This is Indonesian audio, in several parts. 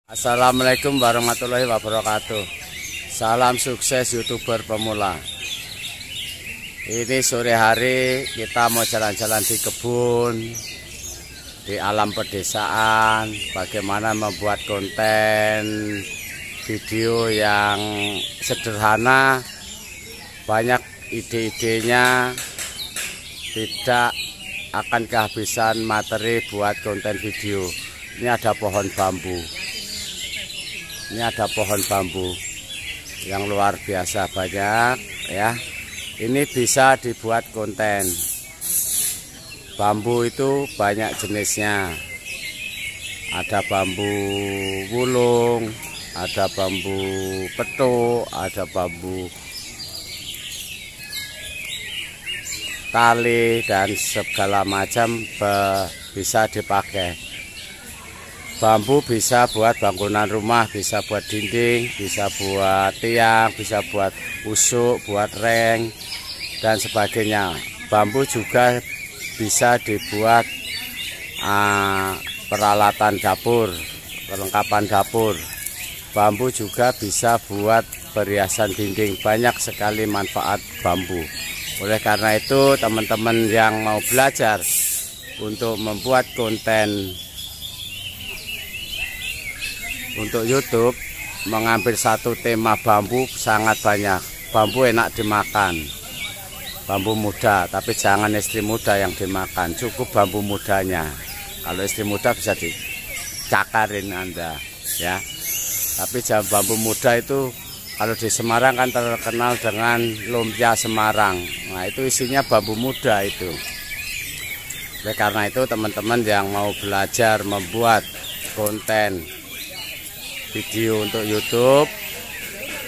Assalamualaikum warahmatullahi wabarakatuh. Salam sukses YouTuber pemula. Ini sore hari kita mau jalan-jalan di kebun, di alam pedesaan. Bagaimana membuat konten video yang sederhana, banyak ide-idenya, tidak akan kehabisan materi buat konten video. Ini ada pohon bambu. Ini ada pohon bambu yang luar biasa banyak ya. Ini bisa dibuat konten. Bambu itu banyak jenisnya. Ada bambu wulung, ada bambu petuk, ada bambu tali dan segala macam bisa dipakai. Bambu bisa buat bangunan rumah, bisa buat dinding, bisa buat tiang, bisa buat usuk, buat reng, dan sebagainya. Bambu juga bisa dibuat peralatan dapur, perlengkapan dapur. Bambu juga bisa buat perhiasan dinding. Banyak sekali manfaat bambu. Oleh karena itu, teman-teman yang mau belajar untuk membuat konten untuk YouTube, mengambil satu tema bambu sangat banyak. Bambu enak dimakan, bambu muda, tapi jangan istri muda yang dimakan, cukup bambu mudanya. Kalau istri muda bisa dicakarin Anda ya. Tapi jangan bambu muda itu, kalau di Semarang kan terkenal dengan lumpia Semarang. Nah, itu isinya bambu muda itu. Oleh karena itu, teman-teman yang mau belajar membuat konten video untuk YouTube,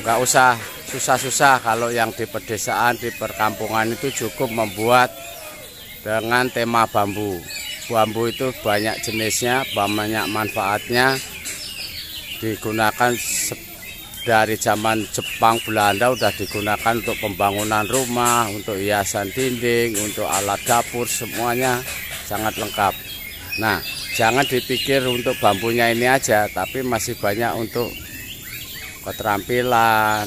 nggak usah susah-susah. Kalau yang di pedesaan, di perkampungan itu cukup membuat dengan tema bambu. Bambu itu banyak jenisnya, banyak manfaatnya. Digunakan dari zaman Jepang, Belanda udah digunakan untuk pembangunan rumah, untuk hiasan dinding, untuk alat dapur, semuanya sangat lengkap. Nah, jangan dipikir untuk bambunya ini aja, tapi masih banyak untuk keterampilan,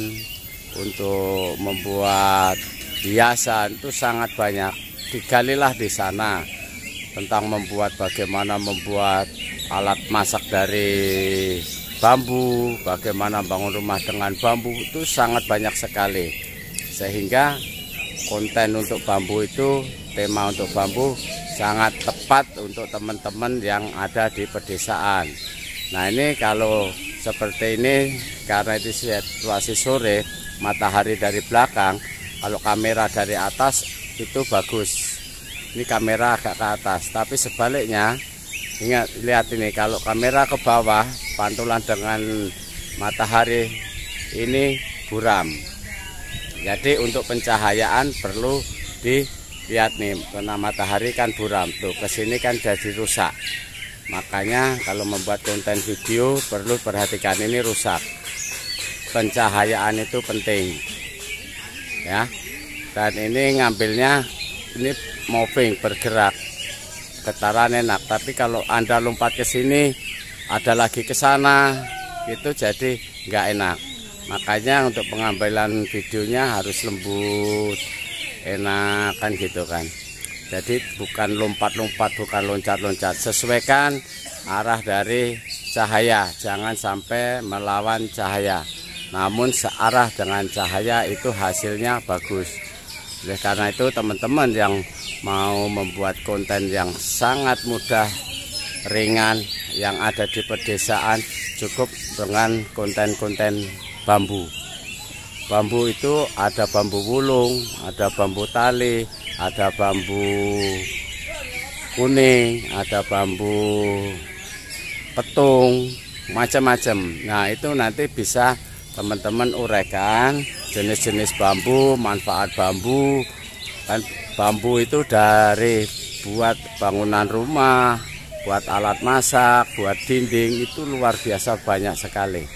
untuk membuat hiasan, itu sangat banyak. Digalilah di sana tentang bagaimana membuat alat masak dari bambu, bagaimana bangun rumah dengan bambu, itu sangat banyak sekali. Sehingga konten untuk bambu itu, tema untuk bambu sangat tepat untuk teman-teman yang ada di pedesaan. Nah, ini kalau seperti ini, karena itu situasi sore, matahari dari belakang, kalau kamera dari atas itu bagus. Ini kamera agak ke atas, tapi sebaliknya, ingat, lihat ini, kalau kamera ke bawah, pantulan dengan matahari ini buram. Jadi untuk pencahayaan perlu lihat nih, karena matahari kan buram tuh, kesini kan jadi rusak. Makanya kalau membuat konten video perlu perhatikan ini rusak. Pencahayaan itu penting ya. Dan ini ngambilnya ini moving, bergerak, getaran enak. Tapi kalau Anda lompat ke sini, ada lagi ke sana, itu jadi nggak enak. Makanya untuk pengambilan videonya harus lembut, enak kan gitu kan. Jadi bukan lompat-lompat, bukan loncat-loncat. Sesuaikan arah dari cahaya, jangan sampai melawan cahaya. Namun searah dengan cahaya itu hasilnya bagus. Oleh karena itu, teman-teman yang mau membuat konten yang sangat mudah, ringan, yang ada di pedesaan, cukup dengan konten-konten bambu. Bambu itu ada bambu wulung, ada bambu tali, ada bambu kuning, ada bambu petung, macam-macam. Nah, itu nanti bisa teman-teman uraikan jenis-jenis bambu, manfaat bambu. Kan bambu itu dari buat bangunan rumah, buat alat masak, buat dinding, itu luar biasa banyak sekali.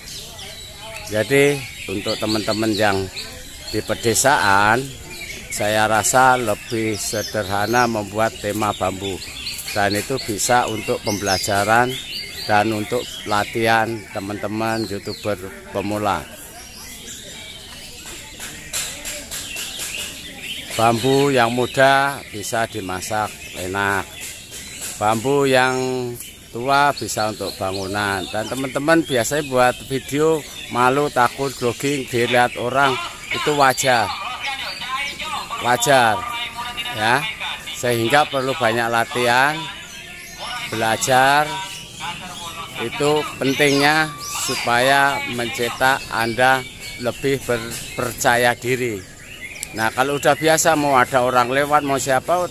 Jadi untuk teman-teman yang di pedesaan, saya rasa lebih sederhana membuat tema bambu, dan itu bisa untuk pembelajaran dan untuk latihan teman-teman YouTuber pemula. Bambu yang muda bisa dimasak enak, bambu yang tua bisa untuk bangunan. Dan teman-teman biasanya buat video malu, takut, grogi dilihat orang, itu wajar ya, sehingga perlu banyak latihan, belajar. Itu pentingnya supaya mencetak Anda lebih percaya diri. Nah, kalau udah biasa, mau ada orang lewat, mau siapa,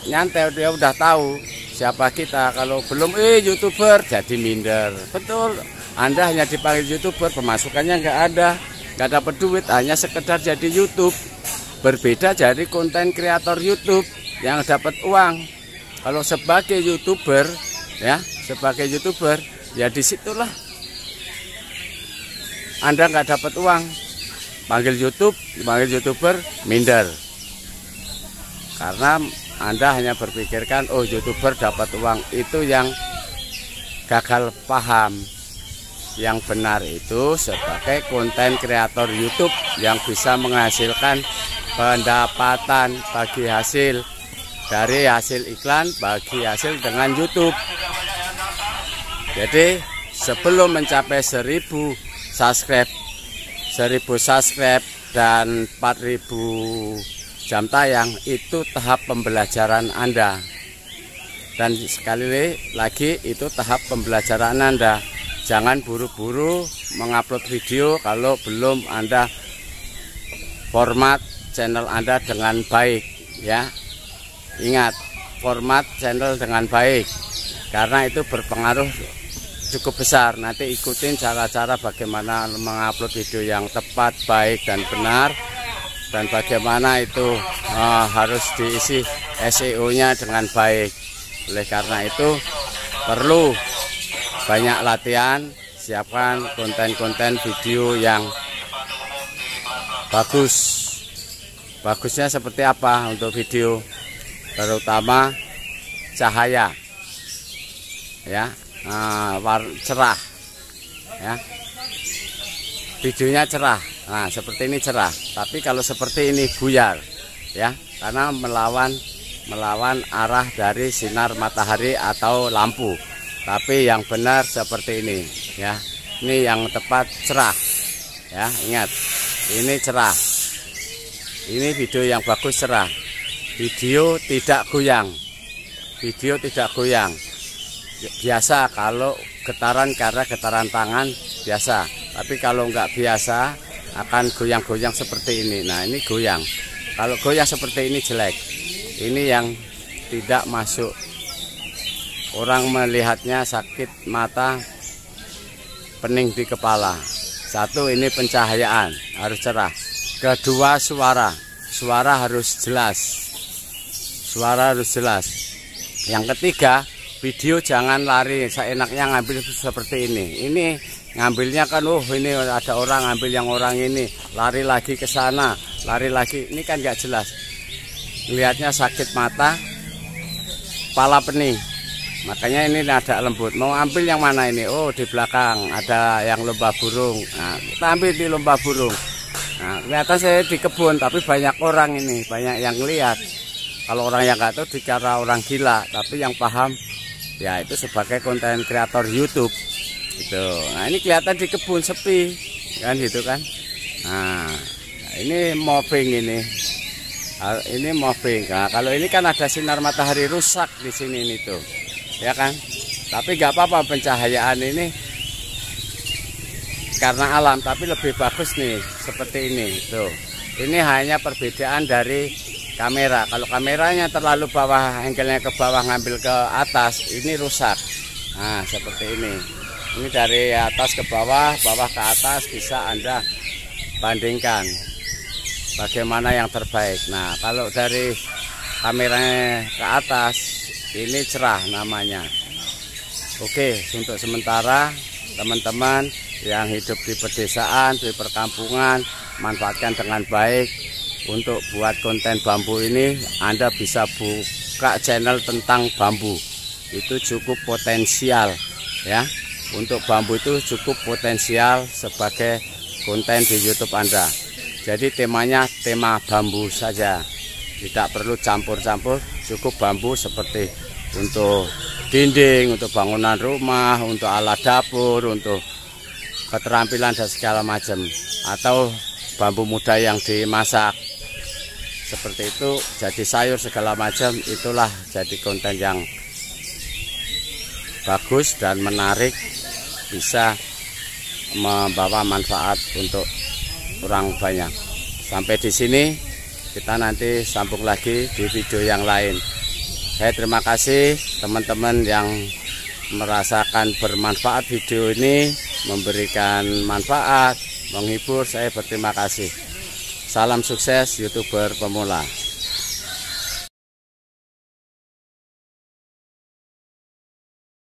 nyantai, dia udah tahu siapa kita. Kalau belum YouTuber, jadi minder. Betul, Anda hanya dipanggil YouTuber, pemasukannya nggak ada, nggak dapat duit, hanya sekedar jadi YouTube. Berbeda dari konten kreator YouTube yang dapat uang. Kalau sebagai YouTuber, ya, ya disitulah Anda nggak dapat uang. Panggil YouTuber, minder. Karena Anda hanya berpikirkan, oh YouTuber dapat uang. Itu yang gagal paham. Yang benar itu sebagai konten kreator YouTube yang bisa menghasilkan pendapatan bagi hasil dari hasil iklan, bagi hasil dengan YouTube. Jadi sebelum mencapai 1000 subscribe dan 4000 jam tayang, itu tahap pembelajaran Anda. Dan sekali lagi, itu tahap pembelajaran Anda. Jangan buru-buru mengupload video kalau belum Anda format channel Anda dengan baik, ya. Ingat, format channel dengan baik, karena itu berpengaruh cukup besar. Nanti ikutin cara-cara bagaimana mengupload video yang tepat, baik dan benar, dan bagaimana itu harus diisi SEO-nya dengan baik. Oleh karena itu perlu banyak latihan, siapkan konten-konten video yang bagus. Bagusnya seperti apa untuk video? Terutama cahaya, ya. Cerah, ya, videonya cerah. Nah, seperti ini cerah, tapi kalau seperti ini buyar, ya, karena melawan arah dari sinar matahari atau lampu. Tapi yang benar seperti ini, ya, ini yang tepat cerah, ya. Ingat, ini cerah, ini video yang bagus, cerah, video tidak goyang, biasa kalau getaran, karena getaran tangan biasa. Tapi kalau nggak biasa akan goyang-goyang seperti ini. Nah, ini goyang. Kalau goyang seperti ini jelek. Ini yang tidak masuk. Orang melihatnya sakit mata, pening di kepala. Satu, ini pencahayaan harus cerah. Kedua, suara harus jelas. Yang ketiga, video jangan lari seenaknya ngambil seperti ini. Ini ngambilnya kan, ini ada orang ngambil yang orang ini, lari lagi ke sana, lari lagi. Ini kan nggak jelas. Lihatnya sakit mata, kepala pening. Makanya ini ada lembut. Mau ambil yang mana ini? Oh, di belakang ada yang lomba burung. Nah, kita ambil di lomba burung. Nah, kelihatan saya di kebun, tapi banyak orang ini, banyak yang lihat. Kalau orang yang nggak tahu dikira orang gila, tapi yang paham, ya itu sebagai konten kreator YouTube gitu. Nah, ini kelihatan di kebun sepi kan, gitu kan. Nah, ini mobbing ini mobbing. Nah, kalau ini kan ada sinar matahari, rusak di sini ini tuh, ya kan. Tapi nggak apa-apa, pencahayaan ini karena alam, tapi lebih bagus nih seperti ini tuh. Ini hanya perbedaan dari kamera. Kalau kameranya terlalu bawah, angle-nya ke bawah ngambil ke atas, ini rusak. Nah, seperti ini. Ini dari atas ke bawah, bawah ke atas, bisa Anda bandingkan bagaimana yang terbaik. Nah, kalau dari kameranya ke atas, ini cerah namanya. Oke, untuk sementara teman-teman yang hidup di pedesaan, di perkampungan, manfaatkan dengan baik. Untuk buat konten bambu ini, Anda bisa buka channel tentang bambu. Itu cukup potensial ya. Untuk bambu itu cukup potensial sebagai konten di YouTube Anda. Jadi temanya tema bambu saja, tidak perlu campur-campur, cukup bambu seperti untuk dinding, untuk bangunan rumah, untuk alat dapur, untuk keterampilan dan segala macam, atau bambu muda yang dimasak seperti itu, jadi sayur segala macam. Itulah jadi konten yang bagus dan menarik, bisa membawa manfaat untuk orang banyak. Sampai di sini, kita nanti sambung lagi di video yang lain. Saya terima kasih teman-teman yang merasakan bermanfaat video ini, memberikan manfaat, menghibur. Saya berterima kasih. Salam sukses YouTuber pemula.